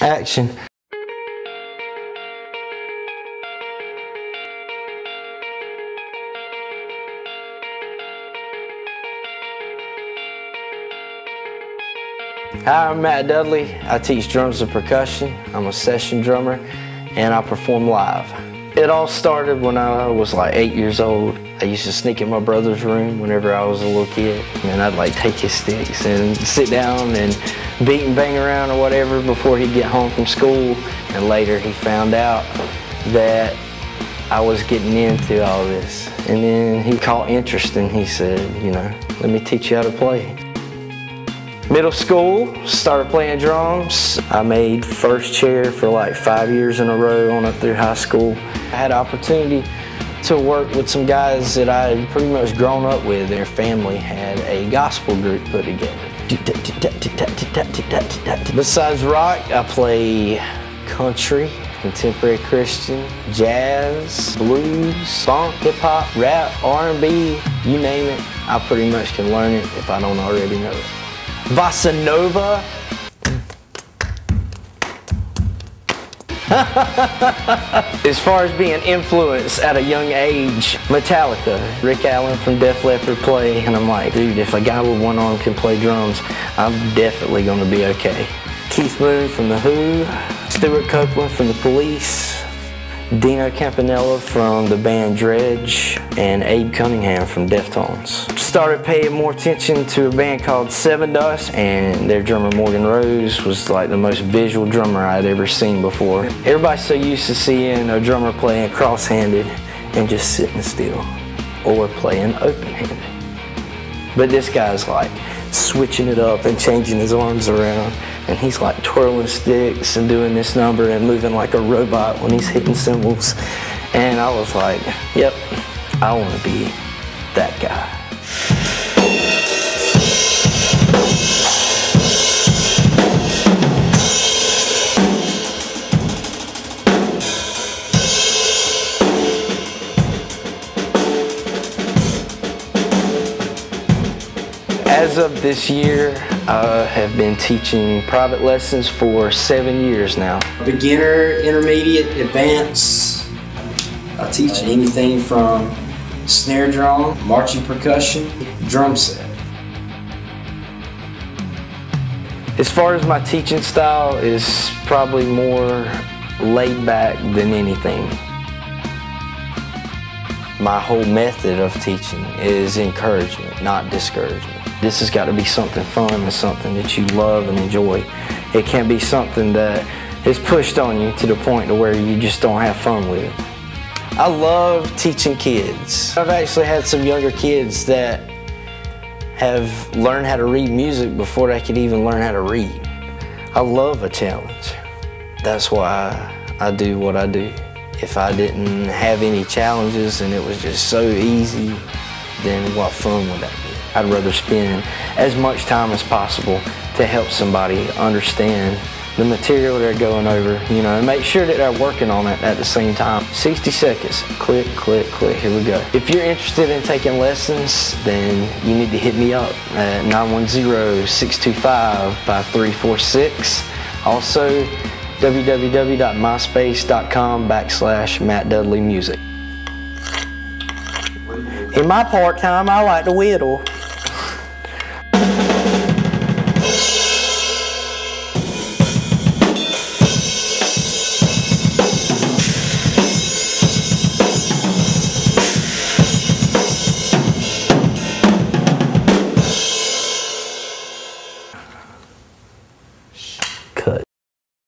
Action. Hi, I'm Matt Dudley. I teach drums and percussion. I'm a session drummer and I perform live. It all started when I was like 8 years old. I used to sneak in my brother's room whenever I was a little kid, and I'd like take his sticks and sit down and beat and bang around or whatever before he'd get home from school. And later he found out that I was getting into all this. And then he caught interest and he said, you know, let me teach you how to play. Middle school, started playing drums. I made first chair for like 5 years in a row on up through high school. I had an opportunity to work with some guys that I had pretty much grown up with. Their family had a gospel group put together. Besides rock, I play country, contemporary Christian, jazz, blues, funk, hip hop, rap, R&B, you name it. I pretty much can learn it if I don't already know it. Bossa Nova. As far as being influenced at a young age, Metallica, Rick Allen from Def Leppard play, and I'm like, dude, if a guy with one arm can play drums, I'm definitely gonna be okay. Keith Moon from The Who, Stuart Copeland from The Police, Dino Campanella from the band Dredge, and Abe Cunningham from Deftones. Started paying more attention to a band called Seven Dust, and their drummer Morgan Rose was like the most visual drummer I'd ever seen before. Everybody's so used to seeing a drummer playing cross-handed and just sitting still, or playing open-handed. But this guy's like switching it up and changing his arms around, and he's like twirling sticks and doing this number and moving like a robot when he's hitting cymbals. And I was like, yep, I want to be that guy. As of this year, I have been teaching private lessons for 7 years now. Beginner, intermediate, advanced. I teach anything from snare drum, marching percussion, drum set. As far as my teaching style is probably more laid back than anything. My whole method of teaching is encouragement, not discouragement. This has got to be something fun and something that you love and enjoy. It can't be something that is pushed on you to the point to where you just don't have fun with it. I love teaching kids. I've actually had some younger kids that have learned how to read music before they could even learn how to read. I love a challenge. That's why I do what I do. If I didn't have any challenges and it was just so easy, then what fun would that be? I'd rather spend as much time as possible to help somebody understand the material they're going over, you know, and make sure that they're working on it at the same time. 60 seconds, click, click, click, here we go. If you're interested in taking lessons, then you need to hit me up at 910-625-5346. Also, www.myspace.com/MattDudleyMusic. In my part time, I like to whittle.